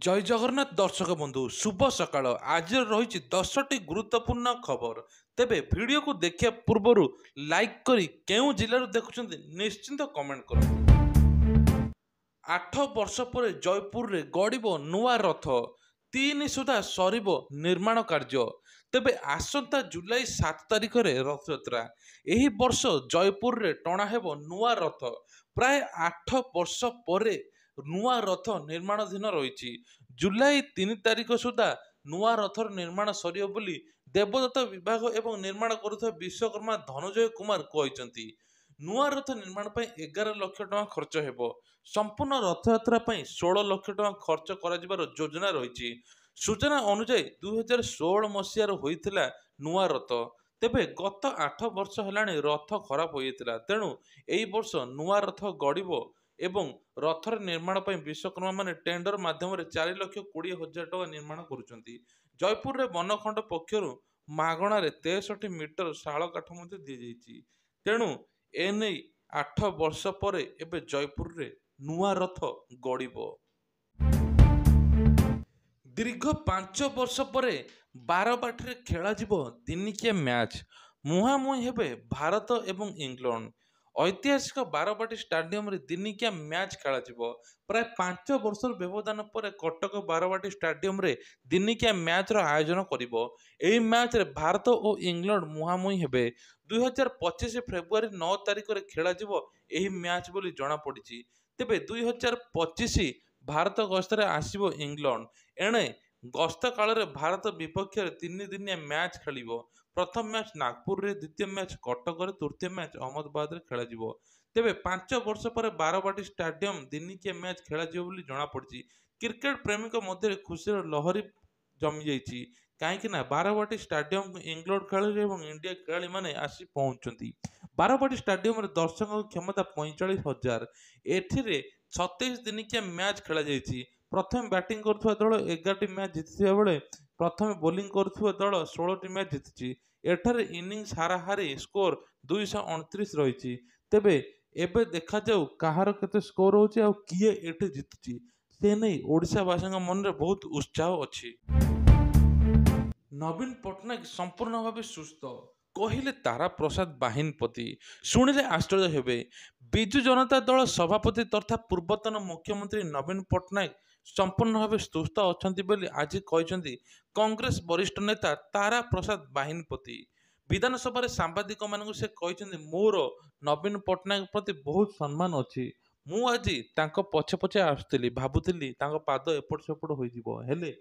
ଜୟ ଜଗନ୍ନାଥ ଦର୍ଶକ ବନ୍ଧୁ ଶୁଭ ସକାଳ। ଆଜି ରହିଛି 10ଟି ଗୁରୁତ୍ୱପୂର୍ଣ୍ଣ ଖବର। ତେବେ ଭିଡ଼ିଓକୁ ଦେଖିବା ପୂର୍ବରୁ ଲାଇକ୍ କରି କେଉଁ ଜିଲ୍ଲାରୁ ଦେଖୁଛନ୍ତି ନିଶ୍ଚିନ୍ତ କମେଣ୍ଟ କରନ୍ତୁ। 8 ବର୍ଷ ପରେ ଜୟପୁରରେ ଗଡ଼ିବ ନୂଆ ରଥ। 3 ସୁଦ୍ଧା ସରିବ ନିର୍ମାଣ କାର୍ଯ୍ୟ। ତେବେ ଆସନ୍ତା ଜୁଲାଇ 7 ତାରିଖରେ ରଥଯାତ୍ରା। ଏହି ବର୍ଷ ଜୟପୁରରେ ଟଣା ହେବ ନୂଆ ରଥ। ପ୍ରାୟ 8 ବର୍ଷ ପରେ ନୂଆ ରଥ ନିର୍ମାଣାଧୀନ ରହିଛି। ଜୁଲାଇ 3 ତାରିଖ ସୁଦ୍ଧା ନୂଆ ରଥର ନିର୍ମାଣ ସରିବ ବୋଲି ଦେବଦତ୍ତ ବିଭାଗ ଏବଂ ନିର୍ମାଣ କରୁଥିବା ବିଶ୍ୱକର୍ମା ଧନଞ୍ଜୟ କୁମାର କହିଛନ୍ତି। ନୂଆ ରଥ ନିର୍ମାଣ ପାଇଁ 11 ଲକ୍ଷ ଟଙ୍କା ଖର୍ଚ୍ଚ ହେବ। ସମ୍ପୂର୍ଣ୍ଣ ରଥଯାତ୍ରା ପାଇଁ 16 ଲକ୍ଷ ଟଙ୍କା ଖର୍ଚ୍ଚ କରାଯିବାର ଯୋଜନା ରହିଛି। ସୂଚନା ଅନୁଯାୟୀ 2016 ମସିହାରେ ହୋଇଥିଲା ନୂଆ ରଥ। ତେବେ ଗତ 8 ବର୍ଷ ହେଲାଣି ରଥ ଖରାପ ହୋଇଥିଲା। ତେଣୁ ଏହି ବର୍ଷ ନୂଆ ରଥ ଗଡ଼ିବ ଏବଂ ରଥର ନିର୍ମାଣ ପାଇଁ ବିଶ୍ୱକର୍ମାମାନେ ଟେଣ୍ଡର ମାଧ୍ୟମରେ 4,20,000 ଟଙ୍କା ନିର୍ମାଣ କରୁଛନ୍ତି। ଜୟପୁରରେ ବନଖଣ୍ଡ ପକ୍ଷରୁ ମାଗଣାରେ 63 ମିଟର ଶାଳ କାଠ ମଧ୍ୟ ଦିଆଯାଇଛି। ତେଣୁ ଏନେଇ 8 ବର୍ଷ ପରେ ଏବେ ଜୟପୁରରେ ନୂଆ ରଥ ଗଡ଼ିବ। ଦୀର୍ଘ 5 ବର୍ଷ ପରେ ବାରବାଟୀରେ ଖେଳାଯିବ ଦିନିକିଆ ମ୍ୟାଚ୍। ମୁହାଁମୁହିଁ ହେବେ ଭାରତ ଏବଂ ଇଂଲଣ୍ଡ। ଐତିହାସିକ ବାରବାଟୀ ଷ୍ଟାଡିୟମରେ ଦିନିକିଆ ମ୍ୟାଚ୍ ଖେଳାଯିବ। ପ୍ରାୟ 5 ବର୍ଷର ବ୍ୟବଧାନ ପରେ କଟକ ବାରବାଟୀ ଷ୍ଟାଡିୟମରେ ଦିନିକିଆ ମ୍ୟାଚ୍ର ଆୟୋଜନ କରିବ। ଏହି ମ୍ୟାଚ୍ରେ ଭାରତ ଓ ଇଂଲଣ୍ଡ ମୁହାଁମୁହିଁ ହେବେ। 2025 ଫେବୃଆରୀ 9 ତାରିଖରେ ଖେଳାଯିବ ଏହି ମ୍ୟାଚ୍ ବୋଲି ଜଣାପଡ଼ିଛି। ତେବେ 2025 ଭାରତ ଗସ୍ତରେ ଆସିବ ଇଂଲଣ୍ଡ। ଏଣେ ଗସ୍ତ କାଳରେ ଭାରତ ବିପକ୍ଷରେ 3 ଦିନିଆ ମ୍ୟାଚ୍ ଖେଳିବ। ପ୍ରଥମ ମ୍ୟାଚ୍ ନାଗପୁରରେ, ଦ୍ୱିତୀୟ ମ୍ୟାଚ୍ କଟକରେ, ତୃତୀୟ ମ୍ୟାଚ୍ ଅହମ୍ମଦାବାଦରେ ଖେଳାଯିବ। ତେବେ 5 ବର୍ଷ ପରେ ବାରବାଟୀ ଷ୍ଟାଡିୟମ ଦିନିକିଆ ମ୍ୟାଚ୍ ଖେଳାଯିବ ବୋଲି ଜଣାପଡ଼ିଛି। କ୍ରିକେଟ ପ୍ରେମୀଙ୍କ ମଧ୍ୟରେ ଖୁସିର ଲହରୀ ଜମିଯାଇଛି। କାହିଁକି ନା ବାରବାଟୀ ଷ୍ଟାଡିୟମକୁ ଇଂଲଣ୍ଡ ଖେଳାଳି ଏବଂ ଇଣ୍ଡିଆ ଖେଳାଳିମାନେ ଆସି ପହଞ୍ଚୁଛନ୍ତି। ବାରବାଟୀ ଷ୍ଟାଡିୟମରେ ଦର୍ଶକଙ୍କ କ୍ଷମତା 45,000। ଏଥିରେ 27 ଦିନିକିଆ ମ୍ୟାଚ୍ ଖେଳାଯାଇଛି। ପ୍ରଥମେ ବ୍ୟାଟିଂ କରୁଥିବା ଦଳ 11ଟି ମ୍ୟାଚ୍ ଜିତିଥିବା ବେଳେ ପ୍ରଥମେ ବୋଲିଂ କରୁଥିବା ଦଳ 16ଟି ମ୍ୟାଚ୍ ଜିତିଛି। ଏଠାରେ ଇନିଂସ ହାରାହାରି ସ୍କୋର 229 ରହିଛି। ତେବେ ଏବେ ଦେଖାଯାଉ କାହାର କେତେ ସ୍କୋର ହେଉଛି ଆଉ କିଏ ଏଠି ଜିତୁଛି। ସେ ନେଇ ଓଡ଼ିଶାବାସୀଙ୍କ ମନରେ ବହୁତ ଉତ୍ସାହ ଅଛି। ନବୀନ ପଟ୍ଟନାୟକ ସମ୍ପୂର୍ଣ୍ଣ ଭାବେ ସୁସ୍ଥ କହିଲେ ତାରା ପ୍ରସାଦ ବାହିନୀପତି। ଶୁଣିଲେ ଆଶ୍ଚର୍ଯ୍ୟ ହେବେ। ବିଜୁ ଜନତା ଦଳ ସଭାପତି ତଥା ପୂର୍ବତନ ମୁଖ୍ୟମନ୍ତ୍ରୀ ନବୀନ ପଟ୍ଟନାୟକ ସମ୍ପୂର୍ଣ୍ଣ ଭାବେ ସୁସ୍ଥ ଅଛନ୍ତି ବୋଲି ଆଜି କହିଛନ୍ତି କଂଗ୍ରେସ ବରିଷ୍ଠ ନେତା ତାରା ପ୍ରସାଦ ବାହିନୀପତି। ବିଧାନସଭାରେ ସାମ୍ବାଦିକମାନଙ୍କୁ ସେ କହିଛନ୍ତି, ମୋର ନବୀନ ପଟ୍ଟନାୟକ ପ୍ରତି ବହୁତ ସମ୍ମାନ ଅଛି। ମୁଁ ଆଜି ତାଙ୍କ ପଛେ ପଛେ ଆସୁଥିଲି, ଭାବୁଥିଲି ତାଙ୍କ ପାଦ ଏପଟ ସେପଟ ହୋଇଯିବ। ହେଲେ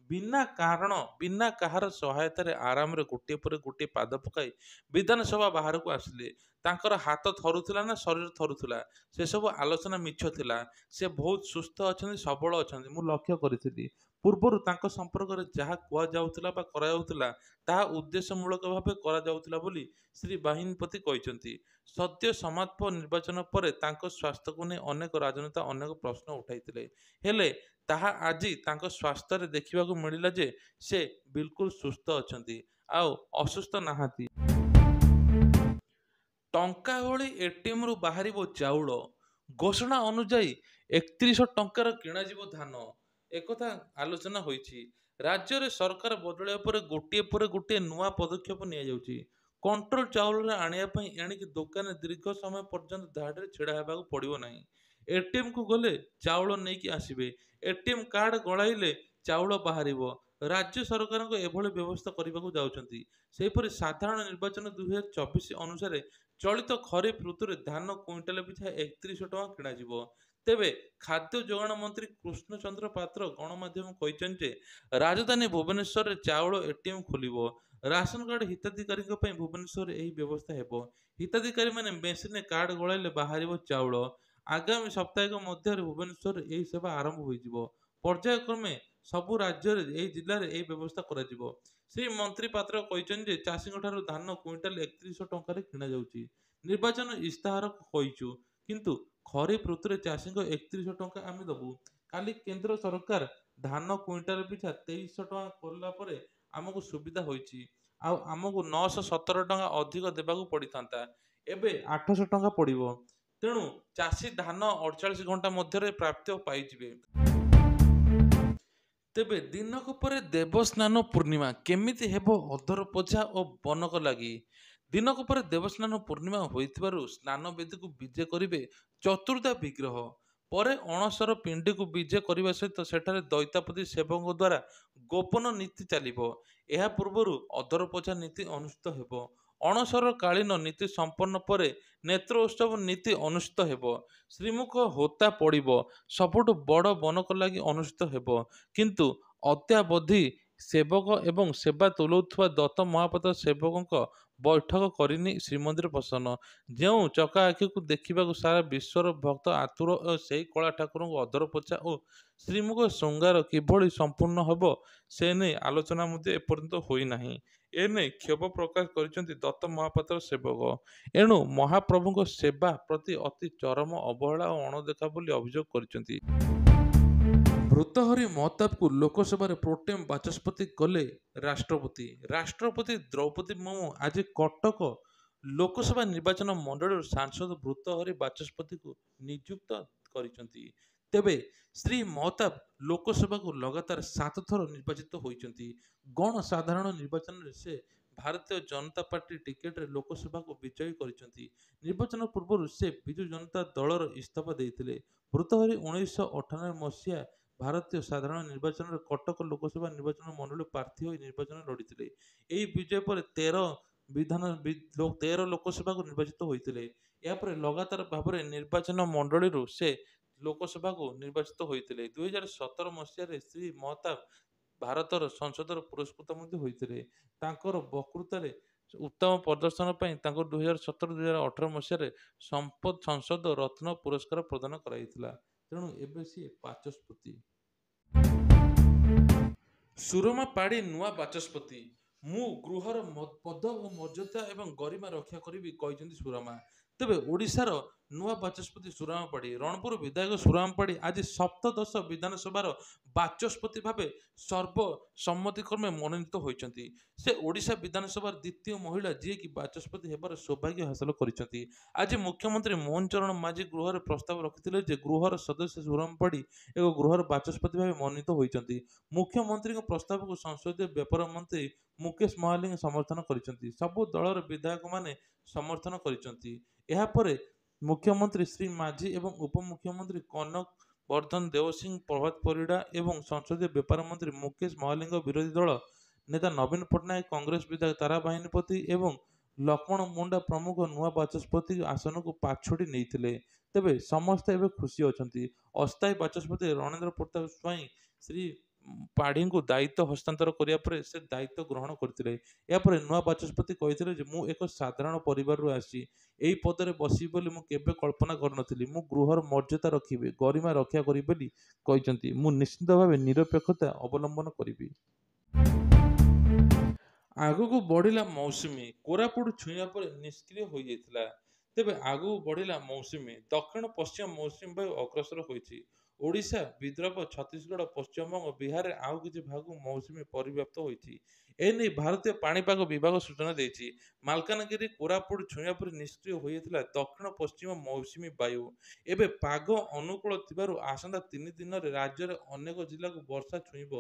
ବିନା କାରଣ, ବିନା କାହାର ସହାୟତାରେ ଆରାମରେ ଗୋଟିଏ ପରେ ଗୋଟିଏ ପାଦ ପକାଇ ବିଧାନସଭା ବାହାରକୁ ଆସିଲେ। ତାଙ୍କର ହାତ ଥରୁଥିଲା ନା ଶରୀର ଥରୁଥିଲା, ସେସବୁ ଆଲୋଚନା ମିଛ ଥିଲା। ସେ ବହୁତ ସୁସ୍ଥ ଅଛନ୍ତି, ସବଳ ଅଛନ୍ତି, ମୁଁ ଲକ୍ଷ୍ୟ କରିଥିଲି। ପୂର୍ବରୁ ତାଙ୍କ ସମ୍ପର୍କରେ ଯାହା କୁହାଯାଉଥିଲା ବା କରାଯାଉଥିଲା ତାହା ଉଦ୍ଦେଶ୍ୟମୂଳକ ଭାବେ କରାଯାଉଥିଲା ବୋଲି ଶ୍ରୀ ବାହିନୀପତି କହିଛନ୍ତି। ସଦ୍ୟ ସମାପ୍ତ ନିର୍ବାଚନ ପରେ ତାଙ୍କ ସ୍ୱାସ୍ଥ୍ୟକୁ ନେଇ ଅନେକ ରାଜନେତା ଅନେକ ପ୍ରଶ୍ନ ଉଠାଇଥିଲେ। ହେଲେ ତାହା ଆଜି ତାଙ୍କ ସ୍ୱାସ୍ଥ୍ୟରେ ଦେଖିବାକୁ ମିଳିଲା ଯେ ସେ ବିଲକୁଲ ସୁସ୍ଥ ଅଛନ୍ତି, ଆଉ ଅସୁସ୍ଥ ନାହାନ୍ତି। ଟଙ୍କା ଭଳି ଏଟିଏମ୍ରୁ ବାହାରିବ ଚାଉଳ। ଘୋଷଣା ଅନୁଯାୟୀ 3100 ଟଙ୍କାର କିଣାଯିବ ଧାନ। ଏକଥା ଆଲୋଚନା ହୋଇଛି। ରାଜ୍ୟରେ ସରକାର ବଦଳିବା ପରେ ଗୋଟିଏ ନୂଆ ପଦକ୍ଷେପ ନିଆଯାଉଛି। କଣ୍ଟ୍ରୋଲ ଚାଉଳରେ ଆଣିବା ପାଇଁ ଏଣିକି ଦୋକାନରେ ଦୀର୍ଘ ସମୟ ପର୍ଯ୍ୟନ୍ତ ଧାଡ଼ିରେ ଛିଡ଼ା ହେବାକୁ ପଡ଼ିବ ନାହିଁ। ଏଟିଏମ୍କୁ ଗଲେ ଚାଉଳ ନେଇକି ଆସିବେ। ଏଟିଏମ୍ କାର୍ଡ ଗଳାଇଲେ ଚାଉଳ ବାହାରିବ। ରାଜ୍ୟ ସରକାରଙ୍କ ଏଭଳି ବ୍ୟବସ୍ଥା କରିବାକୁ ଯାଉଛନ୍ତି। ସେହିପରି ସାଧାରଣ ନିର୍ବାଚନ 2024 ଅନୁସାରେ ଚଳିତ ଖରିଫ ଋତୁରେ ଧାନ କୁଇଣ୍ଟାଲ ପିଛା 3100 ଟଙ୍କା କିଣାଯିବ। ତେବେ ଖାଦ୍ୟ ଯୋଗାଣ ମନ୍ତ୍ରୀ କୃଷ୍ଣଚନ୍ଦ୍ର ପାତ୍ର ଗଣମାଧ୍ୟମକୁ କହିଛନ୍ତି ଯେ ରାଜଧାନୀ ଭୁବନେଶ୍ୱରରେ ଚାଉଳ ଏଟିଏମ୍ ଖୋଲିବ। ରାସନ କାର୍ଡ ହିତାଧିକାରୀଙ୍କ ପାଇଁ ଭୁବନେଶ୍ୱରରେ ଏହି ବ୍ୟବସ୍ଥା ହେବ। ହିତାଧିକାରୀମାନେ ମେସିନରେ କାର୍ଡ ଗଳାଇଲେ ବାହାରିବ ଚାଉଳ। ଆଗାମୀ ସପ୍ତାହକ ମଧ୍ୟରେ ଭୁବନେଶ୍ୱରରେ ଏହି ସେବା ଆରମ୍ଭ ହୋଇଯିବ। ପର୍ଯ୍ୟାୟକ୍ରମେ ସବୁ ରାଜ୍ୟରେ ଏହି ଜିଲ୍ଲାରେ ଏହି ବ୍ୟବସ୍ଥା କରାଯିବ। ଶ୍ରୀ ମନ୍ତ୍ରୀ ପାତ୍ର କହିଛନ୍ତି ଯେ ଚାଷୀଙ୍କଠାରୁ ଧାନ କୁଇଣ୍ଟାଲ 3100 ଟଙ୍କାରେ କିଣାଯାଉଛି। ନିର୍ବାଚନ ଇସ୍ତାହାର କହିଛୁ, କିନ୍ତୁ ଖରିଫ ଋତୁରେ ଚାଷୀଙ୍କ 3100 ଟଙ୍କା ଆମେ ଦେବୁ। କାଲି କେନ୍ଦ୍ର ସରକାର ଧାନ କୁଇଣ୍ଟାଲ ପିଛା 2300 ଟଙ୍କା କଲା ପରେ ଆମକୁ ସୁବିଧା ହୋଇଛି। ଆଉ ଆମକୁ 917 ଟଙ୍କା ଅଧିକ ଦେବାକୁ ପଡ଼ିଥାନ୍ତା, ଏବେ 800 ଟଙ୍କା ପଡ଼ିବ। ତେଣୁ ଚାଷୀ ଧାନ 48 ଘଣ୍ଟା ମଧ୍ୟରେ ପ୍ରାପ୍ୟ ପାଇଯିବେ। ତେବେ ଦିନକ ପରେ ଦେବସ୍ନାନ ପୂର୍ଣ୍ଣିମା କେମିତି ହେବ ଅଧରପୋଛା ଓ ବନକ ଲାଗି? ଦିନକ ପରେ ଦେବସ୍ନାନ ପୂର୍ଣ୍ଣିମା ହୋଇଥିବାରୁ ସ୍ନାନ ବେଦୀକୁ ବିଜେ କରିବେ ଚତୁର୍ଦ୍ଧା ବିଗ୍ରହ। ପରେ ଅଣସର ପିଣ୍ଡିକୁ ବିଜେ କରିବା ସହିତ ସେଠାରେ ଦଇତାପତି ସେବକଙ୍କ ଦ୍ୱାରା ଗୋପନ ନୀତି ଚାଲିବ। ଏହା ପୂର୍ବରୁ ଅଧରପୋଛା ନୀତି ଅନୁଷ୍ଠିତ ହେବ। ଅଣସର କାଳୀନ ନୀତି ସମ୍ପନ୍ନ ପରେ ନେତ୍ର ଉତ୍ସବ ନୀତି ଅନୁଷ୍ଠିତ ହେବ। ଶ୍ରୀମୁଖ ହୋତା ପଡ଼ିବ। ସବୁଠୁ ବଡ଼ ବନକ ଲାଗି ଅନୁଷ୍ଠିତ ହେବ। କିନ୍ତୁ ଅଦ୍ୟାବଧି ସେବକ ଏବଂ ସେବା ତୁଲାଉଥିବା ଦତ୍ତ ମହାପାତ୍ର ସେବକଙ୍କ ବୈଠକ କରିନି ଶ୍ରୀମନ୍ଦିର ପ୍ରଶାସନ। ଯେଉଁ ଚକା ଆଖିକୁ ଦେଖିବାକୁ ସାରା ବିଶ୍ୱର ଭକ୍ତ ଆତୁର ଓ ସେହି କଳା ଠାକୁରଙ୍କ ଅଧରପୋଛା ଓ ଶ୍ରୀମୁଖ ଶୃଙ୍ଗାର କିଭଳି ସମ୍ପୂର୍ଣ୍ଣ ହେବ ସେ ନେଇ ଆଲୋଚନା ମଧ୍ୟ ଏପର୍ଯ୍ୟନ୍ତ ହୋଇନାହିଁ। ଏନେଇ କ୍ଷୋଭ ପ୍ରକାଶ କରିଛନ୍ତି ଦତ୍ତ ମହାପାତ୍ର ସେବକ। ଏଣୁ ମହାପ୍ରଭୁଙ୍କ ସେବା ପ୍ରତି ଅତି ଚରମ ଅବହେଳା ଓ ଅଣଦେଖା ବୋଲି ଅଭିଯୋଗ କରିଛନ୍ତି। ଭର୍ତ୍ତୃହରି ମହତାବଙ୍କୁ ଲୋକସଭାରେ ପ୍ରୋଟେମ୍ ବାଚସ୍ପତି କଲେ ରାଷ୍ଟ୍ରପତି। ରାଷ୍ଟ୍ରପତି ଦ୍ରୌପଦୀ ମୁର୍ମୁ ଆଜି କଟକ ଲୋକସଭା ନିର୍ବାଚନ ମଣ୍ଡଳୀରୁ ସାଂସଦ ଭର୍ତ୍ତୃହରି ବାଚସ୍ପତିଙ୍କୁ ନିଯୁକ୍ତ କରିଛନ୍ତି। ତେବେ ଶ୍ରୀ ମହତାବ ଲୋକସଭାକୁ ଲଗାତାର 7 ଥର ନିର୍ବାଚିତ ହୋଇଛନ୍ତି। ଗଣସାଧାରଣ ନିର୍ବାଚନରେ ସେ ଭାରତୀୟ ଜନତା ପାର୍ଟି ଟିକେଟରେ ଲୋକସଭାକୁ ବିଜୟୀ କରିଛନ୍ତି। ନିର୍ବାଚନ ପୂର୍ବରୁ ସେ ବିଜୁ ଜନତା ଦଳର ଇସ୍ତଫା ଦେଇଥିଲେ। ଭର୍ତ୍ତୃହରି 1998 ମସିହା ଭାରତୀୟ ସାଧାରଣ ନିର୍ବାଚନରେ କଟକ ଲୋକସଭା ନିର୍ବାଚନ ମଣ୍ଡଳୀ ପ୍ରାର୍ଥୀ ହୋଇ ନିର୍ବାଚନ ଲଢ଼ିଥିଲେ। ଏହି ବିଜୟ ପରେ 13 ଲୋକସଭାକୁ ନିର୍ବାଚିତ ହୋଇଥିଲେ। ଏହାପରେ ଲଗାତାର ଭାବରେ ନିର୍ବାଚନ ମଣ୍ଡଳୀରୁ ସେ ଲୋକସଭାକୁ ନିର୍ବାଚିତ ହୋଇଥିଲେ। 2017 ମସିହାରେ ଶ୍ରୀ ମହତାବ ଭାରତର ସଂସଦର ପୁରସ୍କୃତ ମଧ୍ୟ ହୋଇଥିଲେ। ତାଙ୍କର ବକ୍ତୃତାରେ ଉତ୍ତମ ପ୍ରଦର୍ଶନ ପାଇଁ ତାଙ୍କୁ 2017-2018 ମସିହାରେ ସମ୍ପଦ ସଂସଦ ରତ୍ନ ପୁରସ୍କାର ପ୍ରଦାନ କରାଯାଇଥିଲା। ତେଣୁ ଏବେ ସିଏ ବାଚସ୍ପତି। ସୁରମା ପାଢ଼ୀ ନୂଆ ବାଚସ୍ପତି। ମୁଁ ଗୃହର ପଦ ଓ ମର୍ଯ୍ୟାଦା ଏବଂ ଗରିମା ରକ୍ଷା କରିବି କହିଛନ୍ତି ସୁରମା। ତେବେ ଓଡ଼ିଶାର ନୂଆ ବାଚସ୍ପତି ସୁରମା ପାଢ଼ୀ। ରଣପୁର ବିଧାୟକ ସୁରମା ପାଢ଼ୀ ଆଜି ସପ୍ତଦଶ ବିଧାନସଭାର ବାଚସ୍ପତି ଭାବେ ସର୍ବସମ୍ମତିକ୍ରମେ ମନୋନୀତ ହୋଇଛନ୍ତି। ସେ ଓଡ଼ିଶା ବିଧାନସଭାର ଦ୍ୱିତୀୟ ମହିଳା ଯିଏକି ବାଚସ୍ପତି ହେବାର ସୌଭାଗ୍ୟ ହାସଲ କରିଛନ୍ତି। ଆଜି ମୁଖ୍ୟମନ୍ତ୍ରୀ ମୋହନ ଚରଣ ମାଝୀ ଗୃହରେ ପ୍ରସ୍ତାବ ରଖିଥିଲେ ଯେ ଗୃହର ସଦସ୍ୟ ସୁରମା ପାଢ଼ୀ ଏକ ଗୃହର ବାଚସ୍ପତି ଭାବେ ମନୋନୀତ ହୋଇଛନ୍ତି। ମୁଖ୍ୟମନ୍ତ୍ରୀଙ୍କ ପ୍ରସ୍ତାବକୁ ସଂସଦୀୟ ବ୍ୟାପାର ମନ୍ତ୍ରୀ ମୁକେଶ ମହାଲିକ ସମର୍ଥନ କରିଛନ୍ତି। ସବୁ ଦଳର ବିଧାୟକମାନେ ସମର୍ଥନ କରିଛନ୍ତି। ଏହାପରେ ମୁଖ୍ୟମନ୍ତ୍ରୀ ଶ୍ରୀ ମାଝୀ ଏବଂ ଉପମୁଖ୍ୟମନ୍ତ୍ରୀ କନକ ବର୍ଦ୍ଧନ ଦେବସିଂହ, ପ୍ରଭାତ ପରିଡ଼ା ଏବଂ ସଂସଦୀୟ ବ୍ୟାପାର ମନ୍ତ୍ରୀ ମୁକେଶ ମହାଲିକଙ୍କ ବିରୋଧୀ ଦଳ ନେତା ନବୀନ ପଟ୍ଟନାୟକ, କଂଗ୍ରେସ ବିଧାୟକ ତାରା ବାହିନୀପତି ଏବଂ ଲକ୍ଷ୍ମଣ ମୁଣ୍ଡା ପ୍ରମୁଖ ନୂଆ ବାଚସ୍ପତି ଆସନକୁ ପାଛୋଟି ନେଇଥିଲେ। ତେବେ ସମସ୍ତେ ଏବେ ଖୁସି ଅଛନ୍ତି। ଅସ୍ଥାୟୀ ବାଚସ୍ପତି ରଣେନ୍ଦ୍ର ପ୍ରତାପ ସ୍ୱାଇଁ ଶ୍ରୀ ପାଢ଼ୀଙ୍କୁ ଦାୟିତ୍ୱ ହସ୍ତାନ୍ତର କରିବା ପରେ ସେ ଦାୟିତ୍ୱ ଗ୍ରହଣ କରିଥିଲେ। ଏହାପରେ ନୂଆ ବାଚସ୍ପତି କହିଥିଲେ ଯେ ମୁଁ ଏକ ସାଧାରଣ ପରିବାରରୁ ଆସିଛି। ଏହି ପଦରେ ବସିବି ବୋଲି ମୁଁ କେବେ କଳ୍ପନା କରିନଥିଲି। ମୁଁ ଗୃହର ମର୍ଯ୍ୟାଦା ରଖିବି, ଗରିମା ରକ୍ଷା କରିବି ବୋଲି କହିଛନ୍ତି। ମୁଁ ନିଶ୍ଚିତ ଭାବେ ନିରପେକ୍ଷତା ଅବଲମ୍ବନ କରିବି। ଆଗକୁ ବଢ଼ିଲା ମୌସୁମୀ। କୋରାପୁଟ ଛୁଇଁବା ପରେ ନିଷ୍କ୍ରିୟ ହୋଇଯାଇଥିଲା। ତେବେ ଆଗକୁ ବଢ଼ିଲା ମୌସୁମୀ। ଦକ୍ଷିଣ ପଶ୍ଚିମ ମୌସୁମୀ ବାୟୁ ଅଗ୍ରସର ହୋଇଛି। ଓଡ଼ିଶା, ବିଦର୍ଭ, ଛତିଶଗଡ଼, ପଶ୍ଚିମବଙ୍ଗ, ବିହାରରେ ଆଉ କିଛି ଭାଗକୁ ମୌସୁମୀ ପରିବ୍ୟାପ୍ତ ହୋଇଛି। ଏନେଇ ଭାରତୀୟ ପାଣିପାଗ ବିଭାଗ ସୂଚନା ଦେଇଛି। ମାଲକାନଗିରି, କୋରାପୁଟ ଛୁଇଁବା ପରେ ନିଷ୍କ୍ରିୟ ହୋଇଯାଇଥିଲା ଦକ୍ଷିଣ ପଶ୍ଚିମ ମୌସୁମୀ ବାୟୁ। ଏବେ ପାଗ ଅନୁକୂଳ ଥିବାରୁ ଆସନ୍ତା 3 ଦିନରେ ରାଜ୍ୟର ଅନେକ ଜିଲ୍ଲାକୁ ବର୍ଷା ଛୁଇଁବ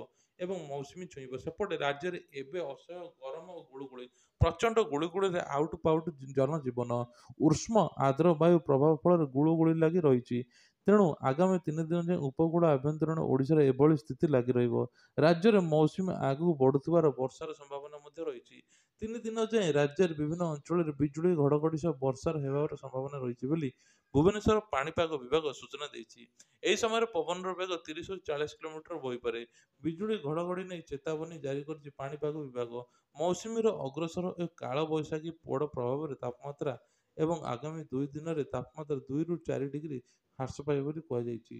ଏବଂ ମୌସୁମୀ ଛୁଇଁବ। ସେପଟେ ରାଜ୍ୟରେ ଏବେ ଅସହ୍ୟ ଗରମ ଓ ଗୁଳୁଗୁଳି। ପ୍ରଚଣ୍ଡ ଗୁଳୁଗୁଳିରେ ଆଉଟୁ ପାଉଟୁ ଜନଜୀବନ। ଉଷ୍ମ ଆର୍ଦ୍ର ବାୟୁ ପ୍ରଭାବ ଫଳରେ ଗୁଳୁଗୁଳି ଲାଗି ରହିଛି। ତେଣୁ ଆଗାମୀ 3 ଦିନ ଯାଏଁ ଉପକୂଳ ଆଭ୍ୟନ୍ତରୀଣ ଓଡ଼ିଶାରେ ଏଭଳି ସ୍ଥିତି ଲାଗି ରହିବ। ରାଜ୍ୟରେ ମୌସୁମୀ ଆଗକୁ ବଢ଼ୁଥିବାର ବର୍ଷାର ସମ୍ଭାବନା ମଧ୍ୟ ରହିଛି। 3 ଦିନ ଯାଏଁ ରାଜ୍ୟର ବିଭିନ୍ନ ଅଞ୍ଚଳରେ ବିଜୁଳି ଘଡ଼ଘଡ଼ି ସହ ବର୍ଷାର ହେବାର ସମ୍ଭାବନା ରହିଛି ବୋଲି ଭୁବନେଶ୍ୱର ପାଣିପାଗ ବିଭାଗ ସୂଚନା ଦେଇଛି। ଏହି ସମୟରେ ପବନର ବେଗ 30ରୁ 40 କିଲୋମିଟର ବହିପାରେ। ବିଜୁଳି ଘଡ଼ଘଡ଼ି ନେଇ ଚେତାବନୀ ଜାରି କରିଛି ପାଣିପାଗ ବିଭାଗ। ମୌସୁମୀର ଅଗ୍ରସର ଓ କାଳବୈଶାଖୀ ପୋଡ଼ ପ୍ରଭାବରେ ତାପମାତ୍ରା ଏବଂ ଆଗାମୀ 2 ଦିନରେ ତାପମାତ୍ରା 2ରୁ 4 ଡିଗ୍ରୀ ହ୍ରାସ ପାଇବ ବୋଲି କୁହାଯାଇଛି।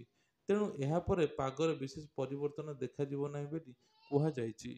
ତେଣୁ ଏହାପରେ ପାଗରେ ବିଶେଷ ପରିବର୍ତ୍ତନ ଦେଖାଯିବ ନାହିଁ ବୋଲି କୁହାଯାଇଛି।